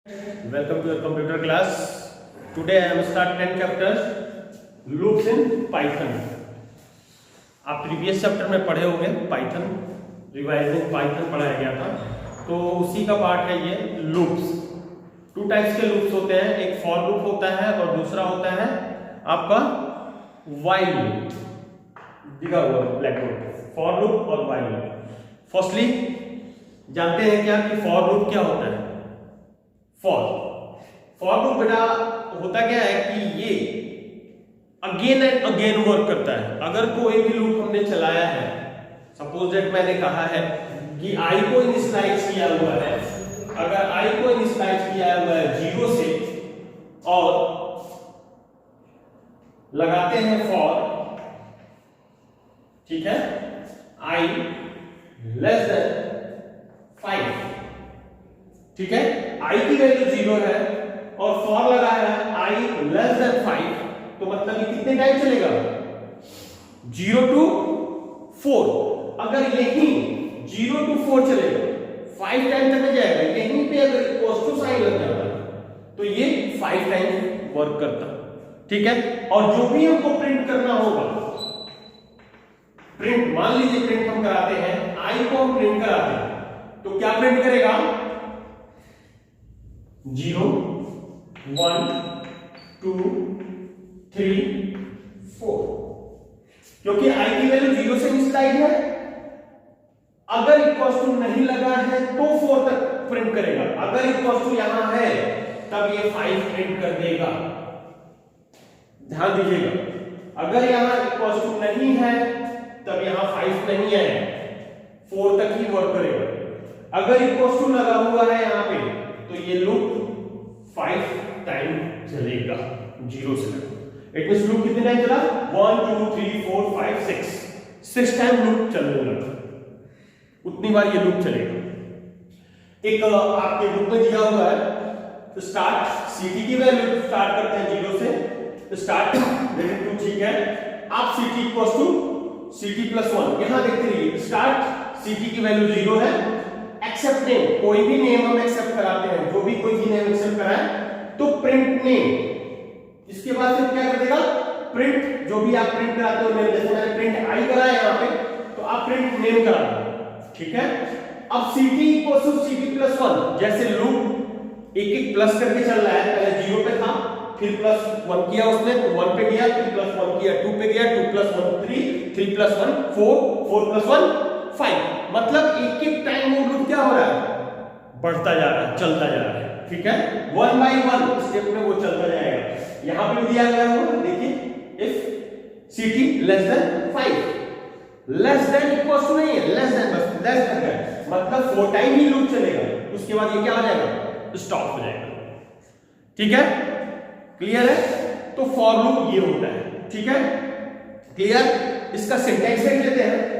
Welcome to your computer class. Today I am start 10 chapters loops in Python. आप previous chapter में पढ़े होंगे Python, revising Python पढ़ाया गया था, तो उसी का पार्ट है ये लूप्स। टू टाइप्स के लूप्स होते हैं, एक फॉर लूप होता है और दूसरा होता है आपका व्हाइल लूप। दिखा हुआ ब्लैक बोर्ड, फॉर लूप और व्हाइल लूप। फर्स्टली जानते हैं क्या कि फॉर लूप क्या होता है। फॉर लूप बेटा होता क्या है कि ये अगेन एंड अगेन वर्क करता है। अगर कोई भी लूप हमने चलाया है, सपोज दैट मैंने कहा है कि i को इनिशियलाइज किया हुआ है, अगर i को इनिशियलाइज किया हुआ है 0 से और लगाते हैं फॉर, ठीक है, i लेस देन 5, ठीक है, i की वैल्यू 0 है और फॉर लगाया है i लेस देन 5, तो मतलब ये कितने टाइम चलेगा 0 to 4। अगर यही 0 to 4 चलेगा 5 टाइम तक जाएगा, यहीं पे अगर इक्वल टू साइन लग जाता है तो ये 5 टाइम वर्क करता, ठीक है। और जो भी हमको प्रिंट करना होगा, प्रिंट मान लीजिए प्रिंट हम कराते हैं, i को हम प्रिंट कराते हैं तो क्या प्रिंट करेगा 0 1 2 3 4, क्योंकि i की वैल्यू 0 से इनिशियलाइज है। अगर इक्वल टू नहीं लगा है तो 4 तक प्रिंट करेगा, अगर इक्वल टू यहां है तब ये 5 प्रिंट कर देगा। ध्यान दीजिएगा, अगर यहां इक्वल टू नहीं है तब यहां 5 नहीं है, 4 तक ही वर्क करेगा। अगर इक्वल टू लगा हुआ है यहां पे तो ये लूप 5 टाइम चलेगा 0 से लगा। इट मींस लूप कितने टाइम चला 1 2 3 4 5 6 टाइम लूप चलने लगा, उतनी बार ये लूप चलेगा। एक आपके बुक में दिया हुआ है स्टार्ट, सीटी की वैल्यू स्टार्ट करते हैं 0 से, स्टार्ट टू, ठीक है। आप सीटी इक्वल्स टू सीटी प्लस 1 यहां देखते रहिए, स्टार्ट सीटी की वैल्यू 0 है, एक्सेप्ट नेम, कोई भी नेम हम एक्सेप्ट कराते हैं, जो भी कोई भी नेम एक्सेप्ट कराए तो प्रिंट नेम, इसके बाद फिर क्या कर देगा प्रिंट, जो भी आप प्रिंट कराते हो, जैसे मैंने प्रिंट आई कराया यहां पे तो आप प्रिंट नेम करा दो, ठीक है। अब ct equals to ct plus 1, जैसे लूप एक एक प्लस करके चल रहा है, पहले 0 पे था फिर प्लस 1 किया उसने तो 1 पे गया, फिर प्लस 1 किया 2 पे गया, 2 प्लस 1 3, 3 प्लस 1 4, 4 प्लस 1 5, मतलब एक एक टाइम वो लूप क्या हो रहा है बढ़ता जा रहा है, चलता जा रहा है, ठीक है। 1 by 1 स्टेप में वो चलता जाएगा। यहां पे भी दिया गया होगा, देखिए if ct less than 5, less than equals to नहीं है, लेस देन, बस लेस देन है, मतलब 4 टाइम ही लूप चलेगा, उसके बाद ये क्या हो जाएगा स्टॉप हो जाएगा, ठीक है। क्लियर है, तो फॉर लूप ये होता है, ठीक है, क्लियर। इसका सिंटैक्स देख लेते हैं।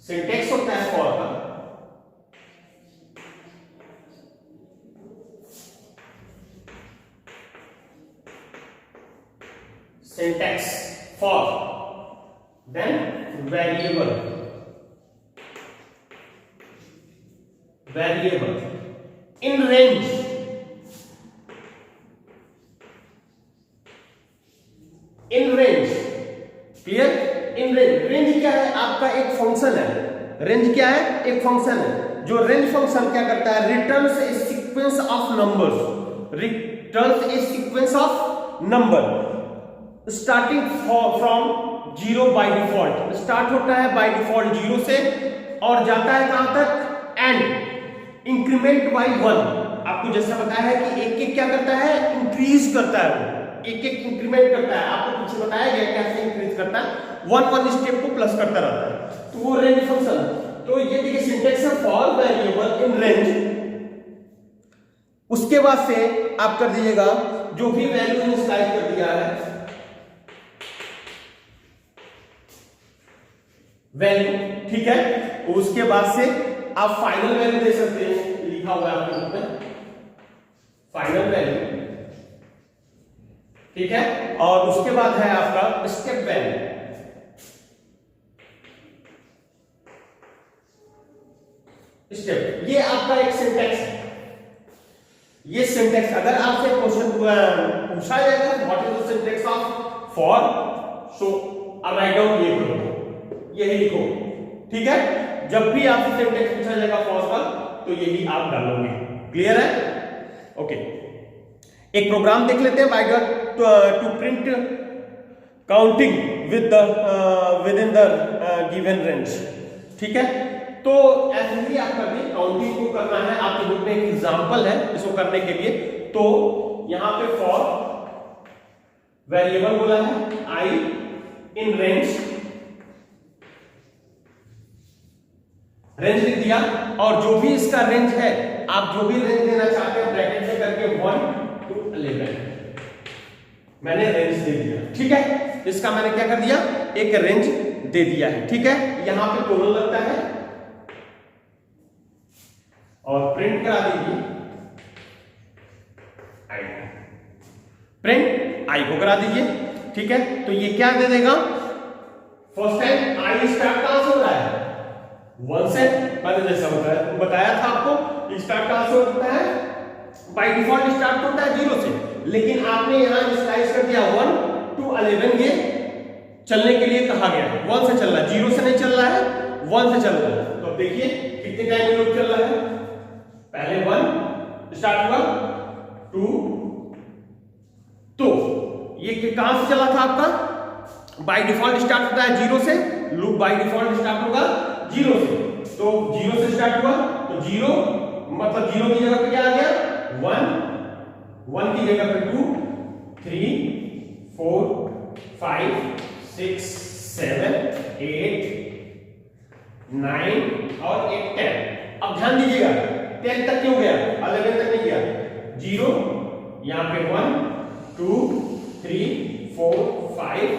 सिंटैक्स होता है फॉर का, syntax for, then variable, variable in range, in range, clear. In range, range क्या है आपका एक फंक्शन है, रेंज क्या है एक फंक्शन है, जो रेंज फंक्शन क्या करता है returns A sequence of numbers, returns A sequence of number starting from 0 by default, start होता है बाय डिफॉल्ट 0 से और जाता है कहां तक एंड इंक्रीमेंट बाय 1। आपको जैसा बताया है कि एक एक क्या करता है इंक्रीज करता है, वो एक एक इंक्रीमेंट करता है, आपको पीछे बताया गया कैसे इंक्रीज करता है, 1 स्टेप को प्लस करता रहता है, तो वो रेंज फंक्शन। तो ये देखिए सिंटैक्स है फॉर वेरिएबल इन रेंज, उसके बाद से आप कर दीजिएगा जो भी वैल्यू इनिशियलाइज कर दिया है वैल्यू, ठीक है, उसके बाद से आप फाइनल वैल्यू दे सकते हैं, लिखा हुआ है आपके बुक में फाइनल वैल्यू, ठीक है। और उसके बाद है आपका स्टेप वैल्यू, स्टेप, ये आपका एक सिंटेक्स है। ये सिंटेक्स अगर आपसे क्वेश्चन पूछा जाएगा what is the syntax of for, so right down ये करो, यही लिखो, ठीक है। जब भी आपसे सिंटेक्स पूछा जाएगा फॉर का तो यही आप डालोगे, क्लियर है, ओके। एक प्रोग्राम देख लेते हैं, by two print counting with in the given range, ठीक है। तो ऐसे ही आपका भी काउंटिंग को करना है, आपके बुक में एक एग्जांपल है इसको करने के लिए। तो यहां पे फॉर वेरिएबल बोला है आई इन रेंज, रेंज लिख दिया, और जो भी इसका रेंज है, आप जो भी रेंज देना चाहते हैं ब्रैकेट में करके 1 to 11 मैंने रेंज दे दिया, ठीक है। इसका मैंने क्या कर दिया, एक रेंज दे दिया है, ठीक है। यहां पे कोलन लगता है और प्रिंट करा दीजिए आई, प्रिंट आई को करा दीजिए, ठीक है। तो ये क्या दे देगा, फर्स्ट टाइम आई स्टार्ट कहां से हो रहा है, 1 से, मैंने जैसा बताया था आपको, स्टार्ट कहां से होता है, बाय डिफॉल्ट स्टार्ट होता है 0 से, लेकिन आपने यहां स्लाइस कर दिया 1 to 11, ये चलने के लिए कहा गया है, 1 से चल रहा है, 0 से नहीं चल रहा है, 1 से चल रहा है। तो देखिए कितने टाइम में लूप चल रहा है, पहले 1 स्टार्ट हुआ, 2, तो ये कहां से चला था आपका, बाय डिफॉल्ट स्टार्ट होता है 0 से, लूप बाय डिफॉल्ट स्टार्ट होगा 0 से, तो 0 से स्टार्ट हुआ, तो 0 मतलब 0 की जगह पे क्या आ गया 1 की जगह पे 2, 3, 4, 5, 6, 7, 8, 9 और 8, 10। अब ध्यान दीजिएगा 10 तक क्यों गया, 11 तक नहीं गया, 0 यहां पे 1, 2, 3, 4, 5,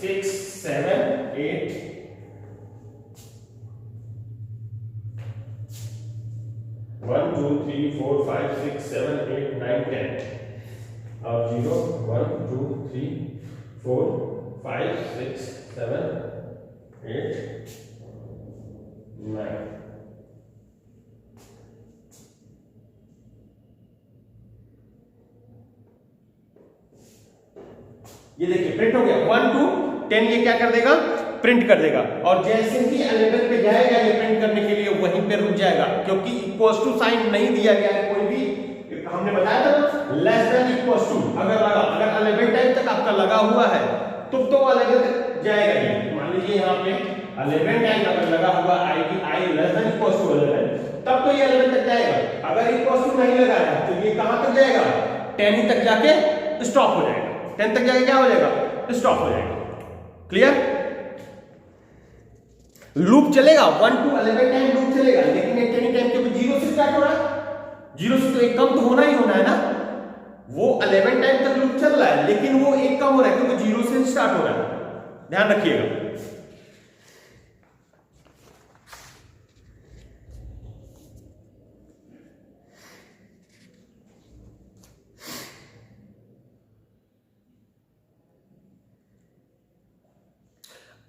6, 7, 8, 1, 2, 3, 4, 5, 6, 7, 8, 9, 10 और 0, 1, 2, 3, 4, 5, 6, 7, 8, 9। ये देखिए प्रिंट हो गया 1 to 10, ये क्या कर देगा, प्रिंट कर देगा, और जैसे ही 11 पे जाएगा ये प्रिंट करने के लिए वहीं पे रुक जाएगा, क्योंकि इक्वल्स टू साइन नहीं दिया गया है कोई भी, हमने बताया था लेस देन इक्वल्स टू अगर लगा, अगर 11 टाइम तक आपका लगा हुआ है तो 11 तक जाएगा ये। मान लीजिए यहाँ पे 11 टाइम अगर लगा हुआ आई की आई लेस देन इक्वल्स टू 11, तब तो ये 11 तक जाएगा। अगर इक्वल्स टू नहीं लगाया तो ये कहां तक जाएगा, 10 ही तक जाके स्टॉप हो जाएगा, 10 तक जाके क्या हो जाएगा, स्टॉप हो जाएगा, क्लियर। लूप चलेगा 1 to 11 टाइम लूप चलेगा, लेकिन एक टाइम क्योंकि 0 से स्टार्ट हो रहा है, 0 से तो एक कम तो होना ही होना है ना, वो 11 टाइम तक लूप चल रहा है, लेकिन वो एक कम हो रहा है क्योंकि 0 से स्टार्ट हो रहा है, ध्यान रखिएगा।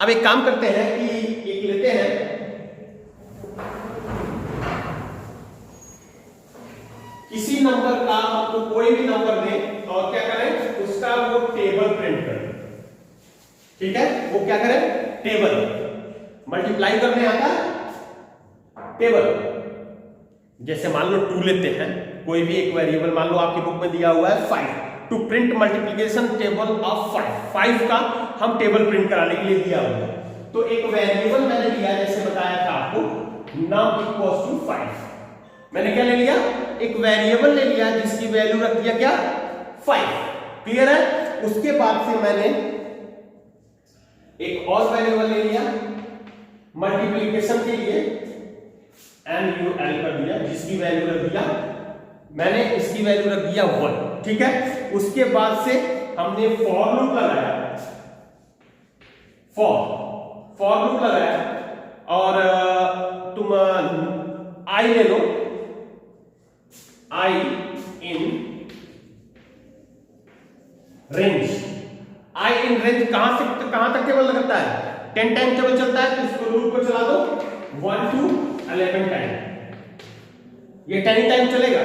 अब एक काम करते हैं कि एक लेते हैं, किसी नंबर का आपको कोई भी नंबर दें और क्या करें, उसका वो टेबल प्रिंट करें, ठीक है। वो क्या करें, टेबल मल्टीप्लाई करने आता है टेबल, जैसे मान लो 2 लेते हैं, कोई भी एक वेरिएबल मान लो आपकी बुक में दिया हुआ है 5, to print multiplication table of 5 का हम टेबल प्रिंट कराने के लिए दिया हुआ है। तो एक वेरिएबल मैंने लिया, जैसे बताया था आपको num इक्वल्स टू 5, मैंने क्या ले लिया, एक वेरिएबल ले लिया जिसकी वैल्यू रख दिया क्या 5, क्लियर है। उसके बाद से मैंने एक और वेरिएबल ले लिया मल्टीप्लिकेशन के लिए NUL कर दिया, जिसकी वैल्यू रख दिया मैंने, इसकी वैल्यू रख दिया 1, ठीक है। उसके बाद से हमने फॉर लूप लगाया, फॉर लूप लगाया, और तुम आई ले लो, आई in range, I in range कहां से कहां तक टेबल लगता है, 10 टाइम टेबल चलता है, तो इसको लूप को चला दो 1 to 11 टाइम, ये 10 टाइम चलेगा,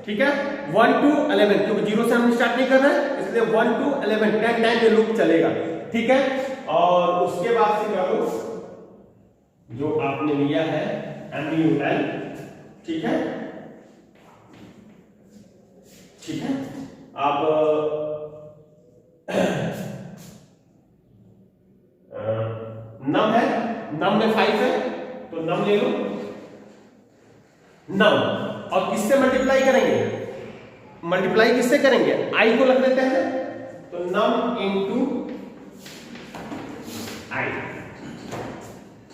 ठीक है, 1 to 11, क्योंकि 0 से हम स्टार्ट नहीं कर रहे हैं, इसलिए 1 to 11 10 टाइम ये लूप चलेगा, ठीक है। और उसके बाद से करो जो आपने लिया है MUL, ठीक है, ठीक है। अब नम है, नम में 5 है, तो नम ले लो, नम, और किससे मल्टीप्लाई करेंगे, मल्टीप्लाई किससे करेंगे, आई को रख देते हैं, तो नम इंटू आई,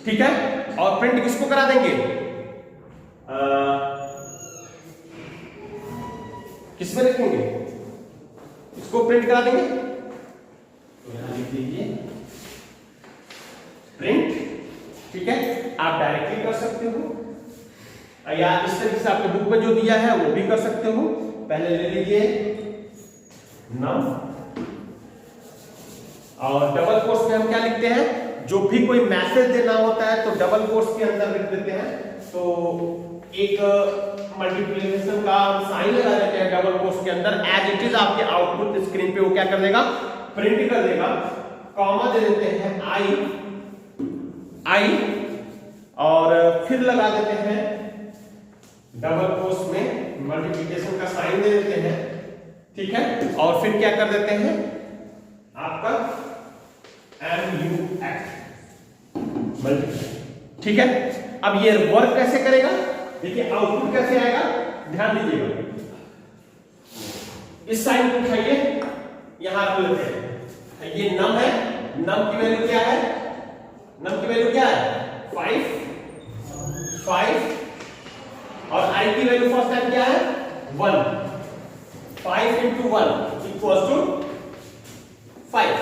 ठीक है। और प्रिंट किसको करा देंगे, किसमें रखेंगे, इसको प्रिंट करा देंगे, तो यहां लिख दीजिए प्रिंट, ठीक है। आप डायरेक्टली कर सकते हो या इस तरीके से आपके बुक में जो दिया है वो भी कर सकते हो। पहले ले लीजिए नम, और डबल कोट्स में हम क्या लिखते हैं, जो भी कोई मैसेज देना होता है तो डबल कोट्स के अंदर लिख देते हैं, तो एक मल्टीप्लिकेशन का साइन लगा देते हैं डबल कोट्स के अंदर, एज इट इज आपके आउटपुट स्क्रीन पे वो क्या कर देगा, प्रिंट कर देगा। कॉमा दे देते हैं आई, और फिर लगा देते हैं डबल कोट्स में मल्टीप्लिकेशन का साइन दे देते हैं, ठीक है, और फिर क्या कर देते हैं आपका MUX मल्टीप्लाई, ठीक है। अब ये वर्क कैसे करेगा, देखिए आउटपुट कैसे आएगा, ध्यान दीजिएगा, इस साइन को उठाइए, यहां रख लेते हैं, ये नम है, नम की वैल्यू क्या है, नम की वैल्यू क्या है 5, और आई की वैल्यू फर्स्ट टाइम क्या है 1, 5 into 1 इक्वल्स टू 5,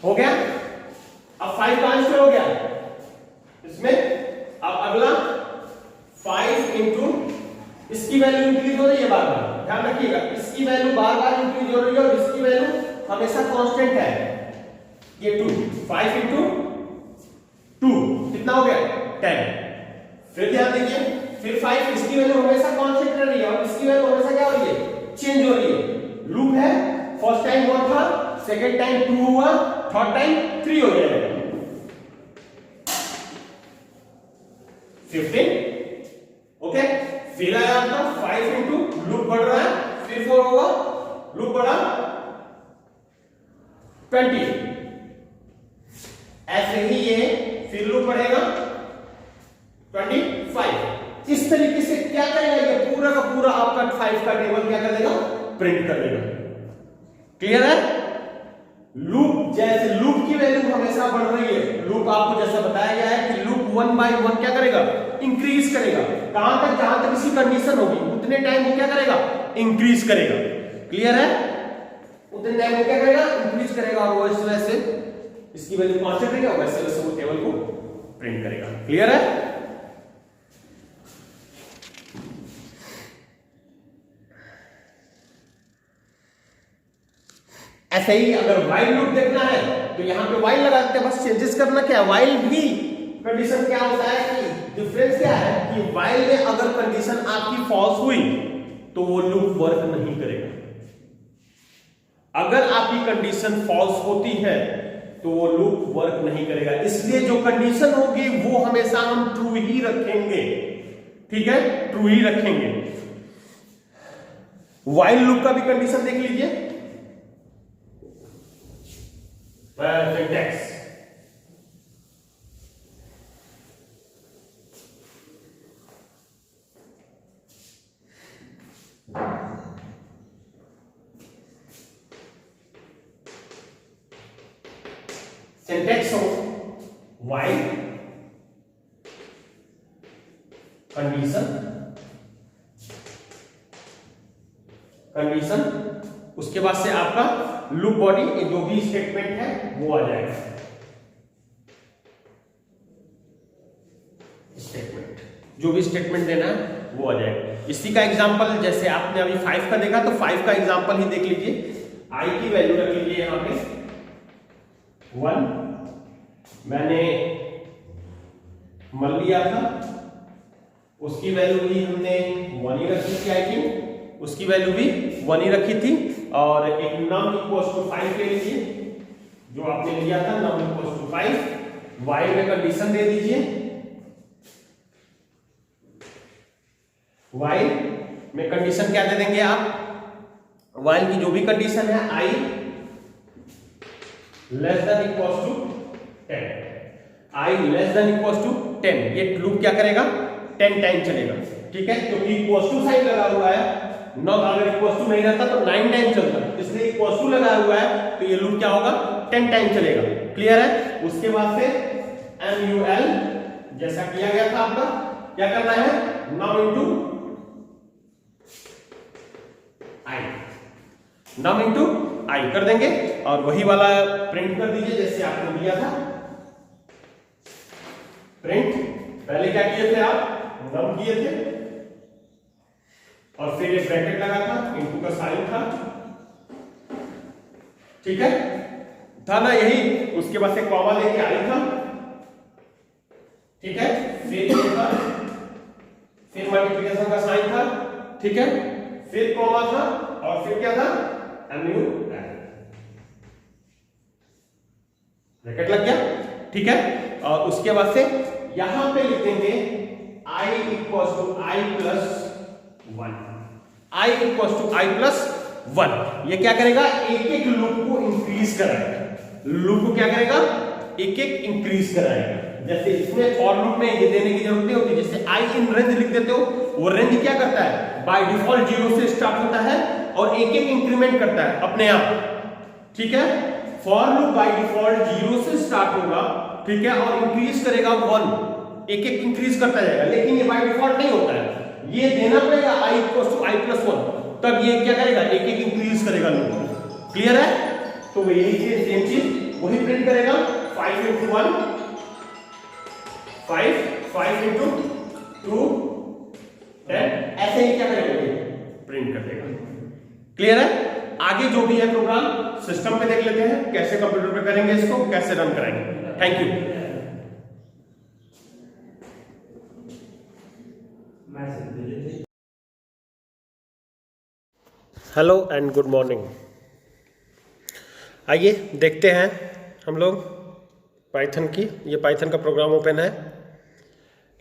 हो गया। अब 5 ट्रांसफर हो गया इसमें, अब अगला 5 into, इसकी वैल्यू इंक्रीज हो रही है बार बार, ध्यान रखिएगा, इसकी वैल्यू बार बार इंक्रीज हो रही है, और इसकी वैल्यू हमेशा कांस्टेंट है, ये 2, 5 into 2 कितना हो गया 10। फिर ध्यान दीजिए, फिर 5, इसकी वैल्यू हमेशा कांस्टेंट रह रही है, और इसकी वैल्यू हमेशा क्या हो रही है, चेंज हो रही है। लूप है, फर्स्ट टाइम 1 था, सेकंड टाइम 2 हुआ, थर्ड टाइम 3 हो जाएगा, 15, ओके। फिर आया आपका 5 into, लूप बढ़ रहा है, फिर 4 होगा, लूप बढ़ा 20, ऐसे ही ये फिर लूप बढ़ेगा 25। इस तरीके से क्या करेगा, ये पूरा का पूरा आपका 5 का टेबल क्या कर देगा, प्रिंट कर देगा। क्लियर है। लूप, जैसे लूप की वैल्यू हमेशा बढ़ रही है, लूप आपको जैसा बताया गया है कि लूप 1 by 1 क्या करेगा, इंक्रीज करेगा, कहां तक, जहां तक इसकी कंडीशन होगी उतने टाइम वो क्या करेगा, इंक्रीज करेगा। क्लियर है, उतने टाइम वो क्या करेगा, इंक्रीज करेगा, और वो इस वजह से इसकी वैल्यू कांस्टेंट रहेगा, वैसे वैसे वो टेबल को प्रिंट करेगा। क्लियर है। ऐसे ही अगर वाइल लूप देखना है तो यहां पे वाइल लगा देते हैं, बस चेंजेस करना क्या है, वाइल भी कंडीशन क्या होता है कि डिफरेंस क्या है कि वाइल में अगर कंडीशन आपकी फॉल्स हुई तो वो लूप वर्क नहीं करेगा, अगर आपकी कंडीशन फॉल्स होती है तो वो लूप वर्क नहीं करेगा। इसलिए जो कंडीशन होगी वो हमेशा हम ट्रू ही रखेंगे, ठीक है, ट्रू ही रखेंगे। वाइल लूप का भी कंडीशन देख लीजिए, syntax, syntax of while condition उसके बाद से आपका लूप बॉडी जो भी स्टेटमेंट है वो आ जाएगा। स्टेटमेंट जो भी स्टेटमेंट देना है वो आ जाएगा। इसी का एग्जांपल जैसे आपने अभी 5 का देखा तो 5 का एग्जांपल ही देख लीजिए। आई की वैल्यू रख लीजिए यहां पे 1 मैंने मान लिया था, उसकी वैल्यू भी हमने 1 ही रखी थी, आई थिंक उसकी वैल्यू भी 1 ही रखी थी। और एक num इक्वल्स टू 5 ले लीजिए जो आपने लिया था, num इक्वल्स टू 5। वाइल में कंडीशन दे दीजिए, वाइल में कंडीशन क्या दे देंगे आप, वाइल की जो भी कंडीशन है i less than equals to 10, i less than equals to 10, ये लूप क्या करेगा 10 टाइम चलेगा, ठीक है, क्योंकि इक्वल्स टू साइन लगा हुआ है। नॉट अगर इक्वल्स टू नहीं रहता तो 9 टाइम चलता, इसलिए इक्वल्स टू लगा हुआ है तो ये लूप क्या होगा 10 टाइम चलेगा। क्लियर है। उसके बाद से MUL जैसा किया गया था आपका, क्या करना है num into i, num into i कर देंगे और वही वाला प्रिंट कर दीजिए जैसे आपने दिया था। प्रिंट पहले क्या किए थे आप, num किए थे और फिर एक ब्रैकेट लगा था, इनटू का साइन था, ठीक है था ना यही। उसके बाद से कॉमा लेके आई था, ठीक है, फिर मल्टीप्लिकेशन का साइन था, ठीक है, फिर कॉमा था और फिर क्या था MUL, ब्रैकेट लग गया, ठीक है। और उसके बाद से यहां पे लिख देंगे i equals to i plus 1, i equals to i plus 1। ये क्या करेगा एक एक लूप को इंक्रीज कराएगा, लूप को क्या करेगा एक एक इंक्रीज कराएगा। जैसे इसमें फॉर लूप में ये देने की जरूरत नहीं होती, जैसे i इन रेंज लिख देते हो, वो रेंज क्या करता है बाय डिफॉल्ट 0 से स्टार्ट होता है और एक एक इंक्रीमेंट करता है अपने आप, ठीक है। फॉर लूप बाय डिफॉल्ट 0 से स्टार्ट होगा, ठीक है, और इंक्रीज करेगा 1, एक एक इंक्रीज करता जाएगा, लेकिन ये बाय डिफॉल्ट नहीं होता है, ये देना पड़ेगा i equals to i plus 1, तब ये क्या करेगा एक एक इंक्रीज करेगा लूप। क्लियर है। तो यही चीज सेम चीज वही प्रिंट करेगा 5 into 1 5 into 2 10, ऐसे ही क्या करेगा प्रिंट कर देगा। क्लियर है। आगे जो भी है प्रोग्राम सिस्टम पे देख लेते हैं कैसे कंप्यूटर पे करेंगे, इसको कैसे रन करेंगे। Thank you. Hello and good morning. आइए देखते हैं हम लोग पाइथन की, ये पाइथन का प्रोग्राम ओपन है,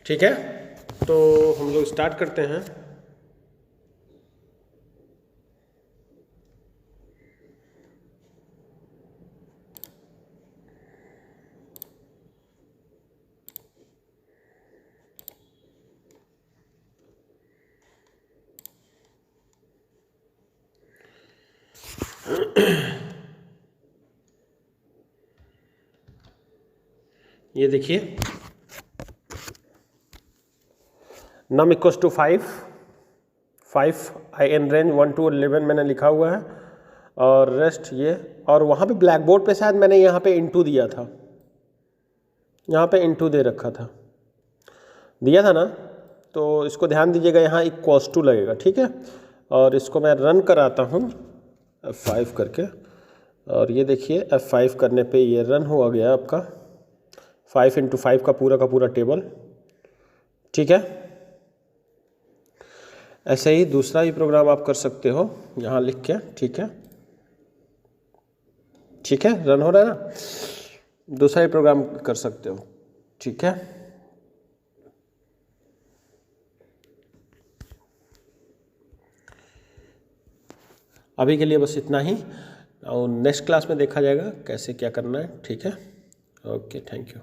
ठीक है। तो हम लोग स्टार्ट करते हैं। ये देखिए num equals to 5 i in range 1 to 11 मैंने लिखा हुआ है और रेस्ट ये, और वहाँ पे ब्लैक बोर्ड पे शायद मैंने यहाँ पे इंटू दिया था, यहाँ पे इंटू दे रखा था, दिया था ना, तो इसको ध्यान दीजिएगा, यहाँ इक्वल्स टू लगेगा, ठीक है। और इसको मैं रन कराता हूँ F5 करके, और ये देखिए F5 करने पे ये रन हुआ गया आपका 5 into 5 का पूरा टेबल, ठीक है। ऐसे ही दूसरा भी प्रोग्राम आप कर सकते हो यहाँ लिख के, ठीक है, ठीक है, रन हो रहा है ना, दूसरा ही प्रोग्राम कर सकते हो, ठीक है। अभी के लिए बस इतना ही, और नेक्स्ट क्लास में देखा जाएगा कैसे क्या करना है, ठीक है। Okay, thank you.